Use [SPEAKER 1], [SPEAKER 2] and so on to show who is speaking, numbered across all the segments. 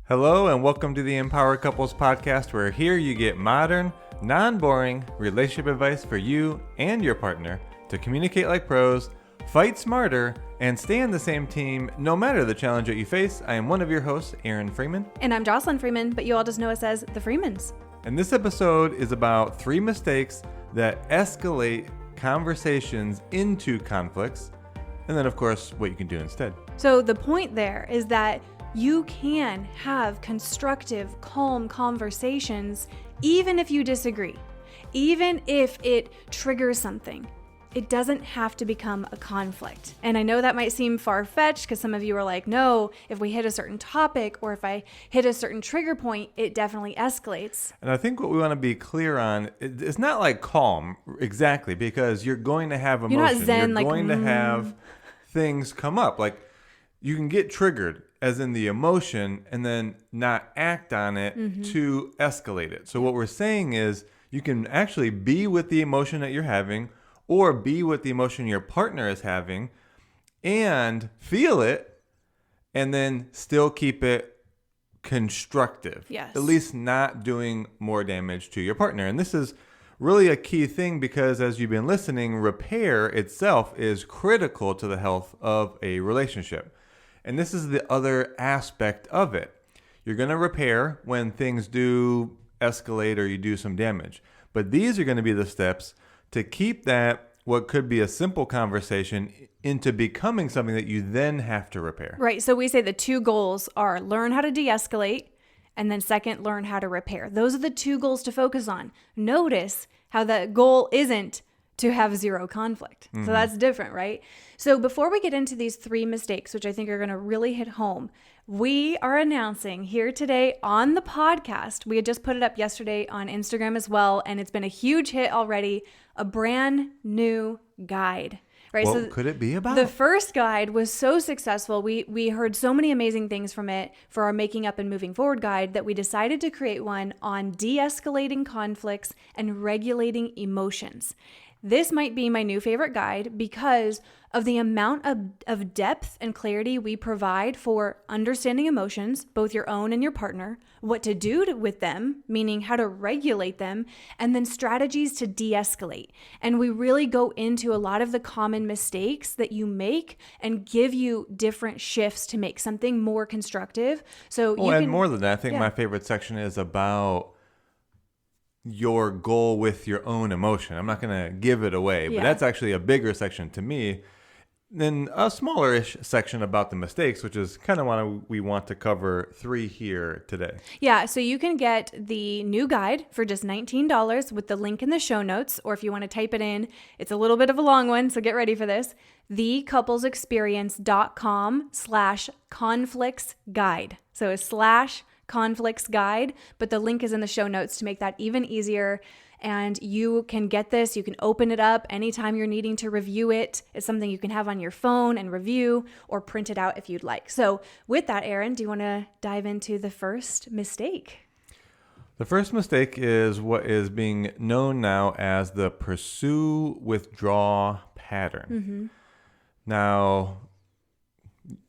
[SPEAKER 1] Hello and welcome to the Empower Couples podcast, where here you get modern, non-boring relationship advice for you and your partner to communicate like pros, fight smarter, and stay on the same team no matter the challenge that you face. I am one of your hosts, Aaron Freeman.
[SPEAKER 2] And I'm Jocelyn Freeman, but you all just know us as the Freemans.
[SPEAKER 1] And this episode is about 3 mistakes that escalate conversations into conflicts, and then of course what you can do instead.
[SPEAKER 2] So the point there is that you can have constructive, calm conversations even if you disagree, even if it triggers something. It doesn't have to become a conflict. And I know that might seem far-fetched because some of you are like, no, if we hit a certain topic or if I hit a certain trigger point, it definitely escalates.
[SPEAKER 1] And I think what we want to be clear on, it's not like calm exactly, because you're going to have emotion.
[SPEAKER 2] You're not zen,
[SPEAKER 1] you're going to have things come up. Like you can get triggered, as in the emotion, and then not act on it to escalate it. So what we're saying is you can actually be with the emotion that you're having or be with the emotion your partner is having and feel it and then still keep it constructive.
[SPEAKER 2] Yes.
[SPEAKER 1] At least not doing more damage to your partner. And this is really a key thing because, as you've been listening, repair itself is critical to the health of a relationship. And this is the other aspect of it. You're going to repair when things do escalate or you do some damage. But these are going to be the steps to keep that, what could be a simple conversation, into becoming something that you then have to repair.
[SPEAKER 2] Right. So we say the 2 goals are learn how to de-escalate, and then second, learn how to repair. Those are the 2 goals to focus on. Notice how the goal isn't to have 0 conflict. So that's different, right? So before we get into these 3 mistakes, which I think are going to really hit home, we are announcing here today on the podcast, we had just put it up yesterday on Instagram as well, and it's been a huge hit already, a brand new guide. Right?
[SPEAKER 1] What could it be about?
[SPEAKER 2] The first guide was so successful. We heard so many amazing things from it for our Making Up and Moving Forward guide that we decided to create one on de-escalating conflicts and regulating emotions. This might be my new favorite guide because of the amount of depth and clarity we provide for understanding emotions, both your own and your partner, what to do with them, meaning how to regulate them, and then strategies to de-escalate. And we really go into a lot of the common mistakes that you make and give you different shifts to make something more constructive. So
[SPEAKER 1] more than that, I think my favorite section is about your goal with your own emotion. I'm not going to give it away, but that's actually a bigger section to me than a smaller-ish section about the mistakes, which is kind of why we want to cover 3 here today.
[SPEAKER 2] Yeah, so you can get the new guide for just $19 with the link in the show notes, or if you want to type it in, it's a little bit of a long one, so get ready for this, thecouplesexperience.com/conflicts guide. So it's /conflicts guide, but the link is in the show notes to make that even easier. And you can get this, you can open it up anytime you're needing to review it. It's something you can have on your phone and review or print it out if you'd like. So with that, Aaron, do you want to dive into the first mistake?
[SPEAKER 1] The first mistake is what is being known now as the pursue-withdraw pattern. Now,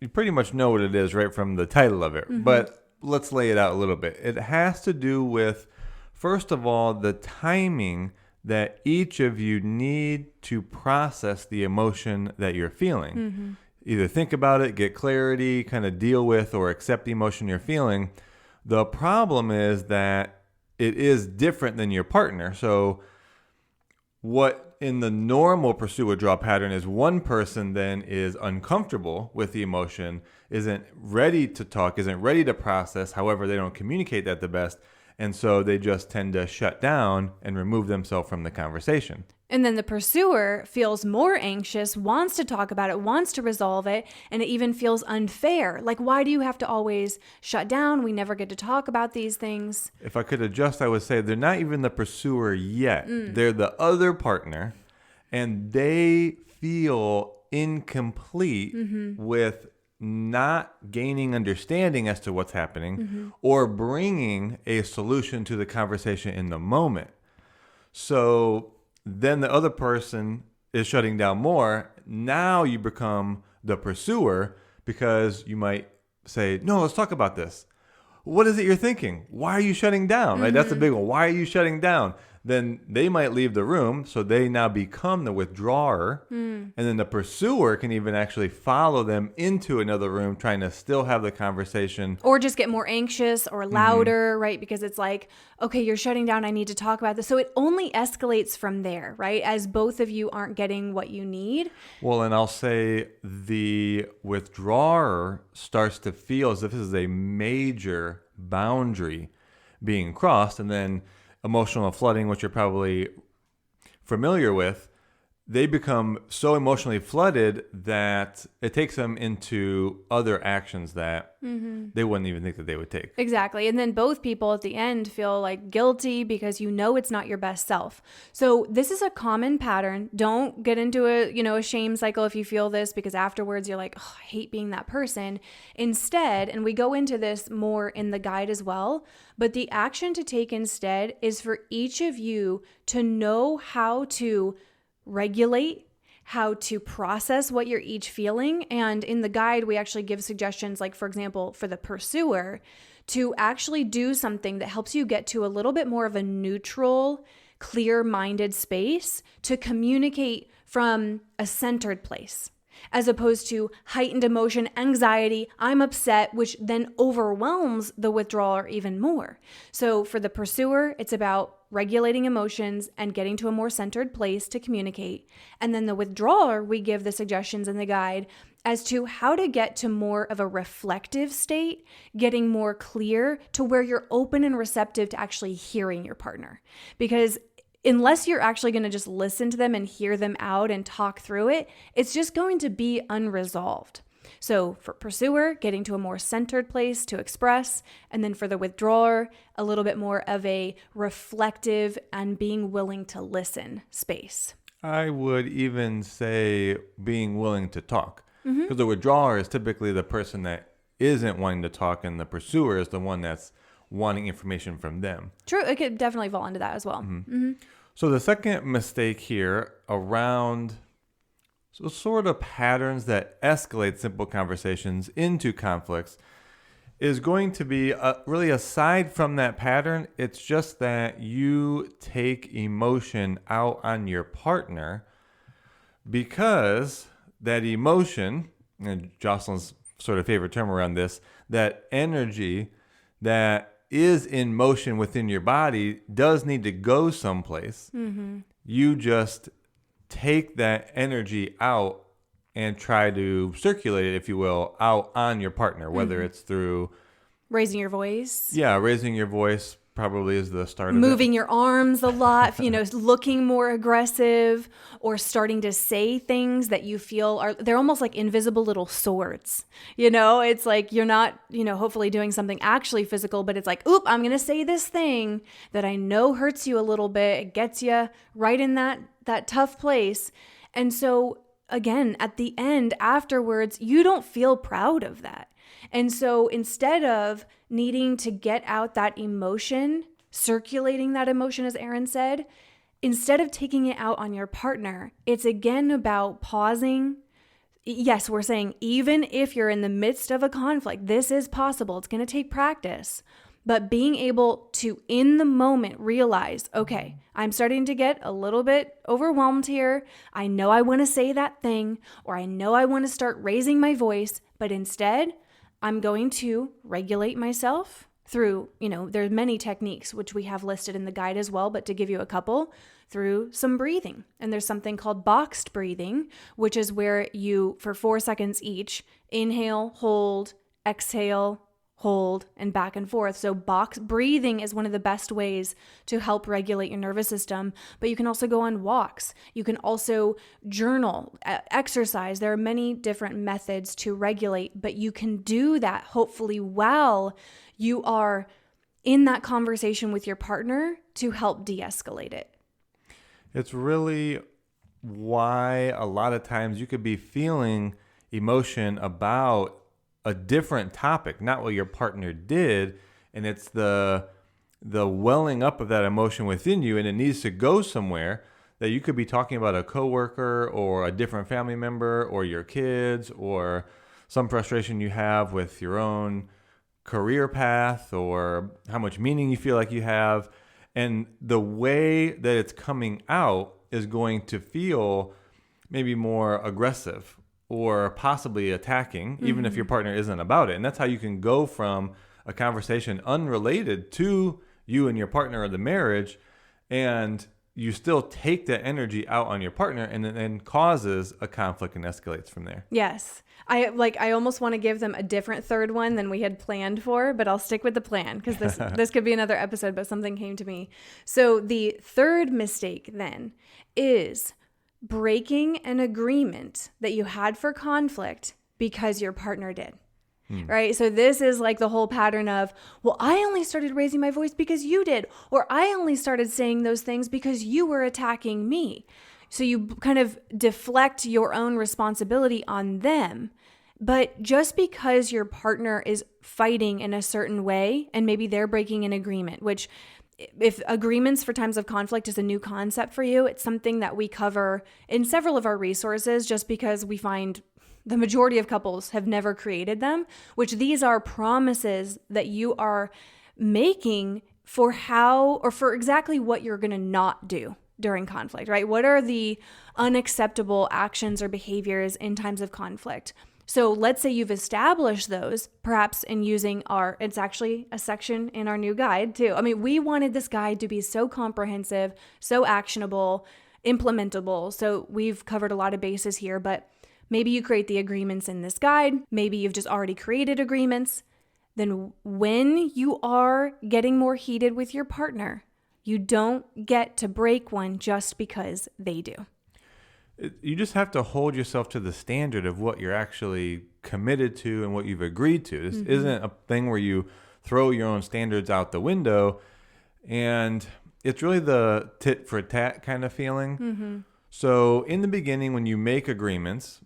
[SPEAKER 1] you pretty much know what it is right from the title of it, but let's lay it out a little bit. It has to do with, first of all, the timing that each of you need to process the emotion that you're feeling. Either think about it, get clarity, kind of deal with or accept the emotion you're feeling. The problem is that it is different than your partner. So what in the normal pursue-withdraw pattern is one person then is uncomfortable with the emotion, isn't ready to talk, isn't ready to process. However, they don't communicate that the best. And so they just tend to shut down and remove themselves from the conversation.
[SPEAKER 2] And then the pursuer feels more anxious, wants to talk about it, wants to resolve it, and it even feels unfair. Like, why do you have to always shut down? We never get to talk about these things.
[SPEAKER 1] If I could adjust, I would say they're not even the pursuer yet. They're the other partner, and they feel incomplete with not gaining understanding as to what's happening or bringing a solution to the conversation in the moment. So then the other person is shutting down more. Now you become the pursuer because you might say, no, let's talk about this. what is it you're thinking? Why are you shutting down? Right? That's a big one. Why are you shutting down? Then they might leave the room, so they now become the withdrawer. And then the pursuer can even actually follow them into another room, trying to still have the conversation.
[SPEAKER 2] Or just get more anxious or louder, right? Because it's like, okay, you're shutting down. I need to talk about this. So it only escalates from there, right? As both of you aren't getting what you need.
[SPEAKER 1] Well, and I'll say the withdrawer starts to feel as if this is a major boundary being crossed, and then emotional flooding, which you're probably familiar with, they become so emotionally flooded that it takes them into other actions that they wouldn't even think that they would take.
[SPEAKER 2] Exactly. And then both people at the end feel like guilty because you know it's not your best self. So this is a common pattern. Don't get into a shame cycle if you feel this, because afterwards you're like, oh, I hate being that person. Instead, and we go into this more in the guide as well, but the action to take instead is for each of you to know how to regulate, how to process what you're each feeling. And in the guide, we actually give suggestions, like, for example, for the pursuer, to actually do something that helps you get to a little bit more of a neutral, clear-minded space to communicate from a centered place, as opposed to heightened emotion, anxiety, I'm upset, which then overwhelms the withdrawer even more. So for the pursuer, it's about regulating emotions and getting to a more centered place to communicate. And then the withdrawer, we give the suggestions in the guide as to how to get to more of a reflective state, getting more clear to where you're open and receptive to actually hearing your partner. Because unless you're actually going to just listen to them and hear them out and talk through it, it's just going to be unresolved. So for pursuer, getting to a more centered place to express, and then for the withdrawer, a little bit more of a reflective and being willing to listen space.
[SPEAKER 1] I would even say being willing to talk, because the withdrawer is typically the person that isn't wanting to talk, and the pursuer is the one that's wanting information from them.
[SPEAKER 2] True, it could definitely fall into that as well.
[SPEAKER 1] So the second mistake here around sort of patterns that escalate simple conversations into conflicts is going to be really, aside from that pattern, it's just that you take emotion out on your partner, because that emotion, and Jocelyn's sort of favorite term around this, that energy that is in motion within your body does need to go someplace. You just take that energy out and try to circulate it, if you will, out on your partner, whether it's through
[SPEAKER 2] Raising your voice.
[SPEAKER 1] Yeah, raising your voice probably is the start of it.
[SPEAKER 2] Moving your arms a lot, looking more aggressive, or starting to say things that you feel they're almost like invisible little swords. It's like you're not, hopefully doing something actually physical, but it's like, oop, I'm going to say this thing that I know hurts you a little bit. It gets you right in that tough place. And so again, at the end, afterwards, you don't feel proud of that. And so instead of needing to get out that emotion, circulating that emotion, as Aaron said, instead of taking it out on your partner, it's again about pausing. Yes, we're saying even if you're in the midst of a conflict, this is possible. It's going to take practice. But being able to, in the moment, realize, okay, I'm starting to get a little bit overwhelmed here. I know I want to say that thing, or I know I want to start raising my voice, but instead, I'm going to regulate myself through, there's many techniques which we have listed in the guide as well, but to give you a couple, through some breathing. And there's something called boxed breathing, which is where you, for 4 seconds each, inhale, hold, exhale, hold, and back and forth. So box breathing is one of the best ways to help regulate your nervous system, but you can also go on walks. You can also journal, exercise. There are many different methods to regulate, but you can do that hopefully while you are in that conversation with your partner to help de-escalate it.
[SPEAKER 1] It's really why a lot of times you could be feeling emotion about a different topic, not what your partner did, and it's the welling up of that emotion within you, and it needs to go somewhere. That you could be talking about a coworker or a different family member or your kids or some frustration you have with your own career path or how much meaning you feel like you have. And the way that it's coming out is going to feel maybe more aggressive or possibly attacking, even if your partner isn't about it. And that's how you can go from a conversation unrelated to you and your partner or the marriage, and you still take that energy out on your partner, and it then causes a conflict and escalates from there.
[SPEAKER 2] Yes. I almost want to give them a different third one than we had planned for, but I'll stick with the plan because this could be another episode, but something came to me. So the third mistake then is breaking an agreement that you had for conflict because your partner did. Right? So this is like the whole pattern of, well, I only started raising my voice because you did, or I only started saying those things because you were attacking me. So you kind of deflect your own responsibility on them. But just because your partner is fighting in a certain way, and maybe they're breaking an agreement, which if agreements for times of conflict is a new concept for you, it's something that we cover in several of our resources just because we find the majority of couples have never created them, which these are promises that you are making for how or for exactly what you're going to not do during conflict, right? What are the unacceptable actions or behaviors in times of conflict? So let's say you've established those, perhaps in using it's actually a section in our new guide too. I mean, we wanted this guide to be so comprehensive, so actionable, implementable. So we've covered a lot of bases here, but maybe you create the agreements in this guide. Maybe you've just already created agreements. Then when you are getting more heated with your partner, you don't get to break one just because they do.
[SPEAKER 1] You just have to hold yourself to the standard of what you're actually committed to and what you've agreed to. This isn't a thing where you throw your own standards out the window. And it's really the tit for tat kind of feeling. So in the beginning, when you make agreements,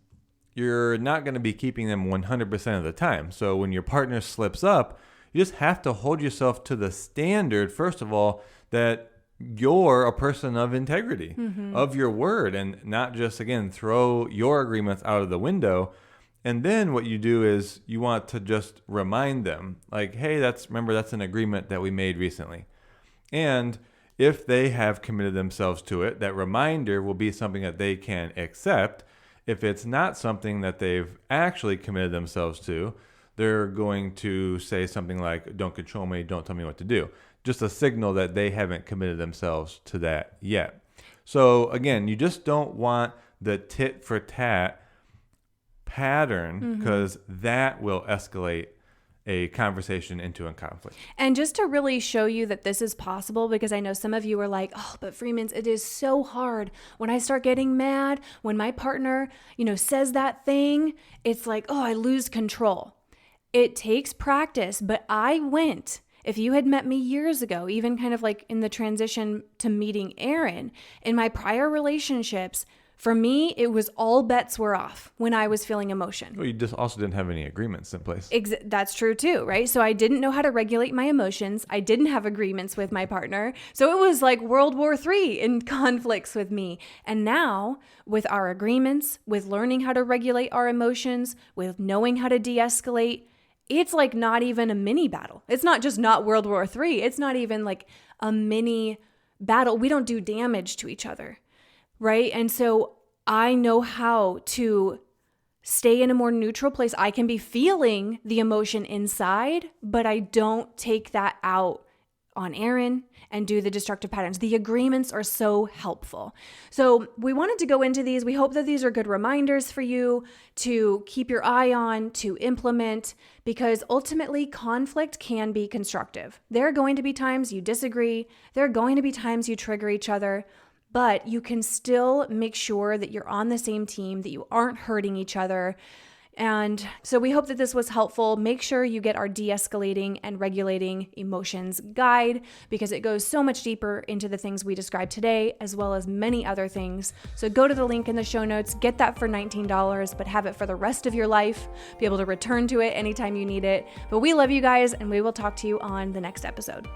[SPEAKER 1] you're not going to be keeping them 100% of the time. So when your partner slips up, you just have to hold yourself to the standard, first of all, that you're a person of integrity, of your word, and not just, again, throw your agreements out of the window. And then what you do is you want to just remind them, like, hey, remember, that's an agreement that we made recently. And if they have committed themselves to it, that reminder will be something that they can accept. If it's not something that they've actually committed themselves to, they're going to say something like, don't control me, don't tell me what to do. Just a signal that they haven't committed themselves to that yet. So again, you just don't want the tit for tat pattern because that will escalate a conversation into a conflict.
[SPEAKER 2] And just to really show you that this is possible, because I know some of you are like, oh, but Freemans, it is so hard when I start getting mad, when my partner, says that thing, it's like, oh, I lose control. It takes practice, but if you had met me years ago, even kind of like in the transition to meeting Aaron, in my prior relationships, for me, it was all bets were off when I was feeling emotion.
[SPEAKER 1] Well, you just also didn't have any agreements in place.
[SPEAKER 2] That's true too, right? So I didn't know how to regulate my emotions. I didn't have agreements with my partner. So it was like World War III in conflicts with me. And now with our agreements, with learning how to regulate our emotions, with knowing how to de-escalate, it's like not even a mini battle. It's not just not World War III. It's not even like a mini battle. We don't do damage to each other. Right? And so I know how to stay in a more neutral place. I can be feeling the emotion inside, but I don't take that out on Aaron and do the destructive patterns. The agreements are so helpful. So we wanted to go into these. We hope that these are good reminders for you to keep your eye on, to implement, because ultimately conflict can be constructive. There are going to be times you disagree. There are going to be times you trigger each other. But you can still make sure that you're on the same team, that you aren't hurting each other. And so we hope that this was helpful. Make sure you get our de-escalating and regulating emotions guide, because it goes so much deeper into the things we described today, as well as many other things. So go to the link in the show notes, get that for $19, but have it for the rest of your life. Be able to return to it anytime you need it. But we love you guys, and we will talk to you on the next episode.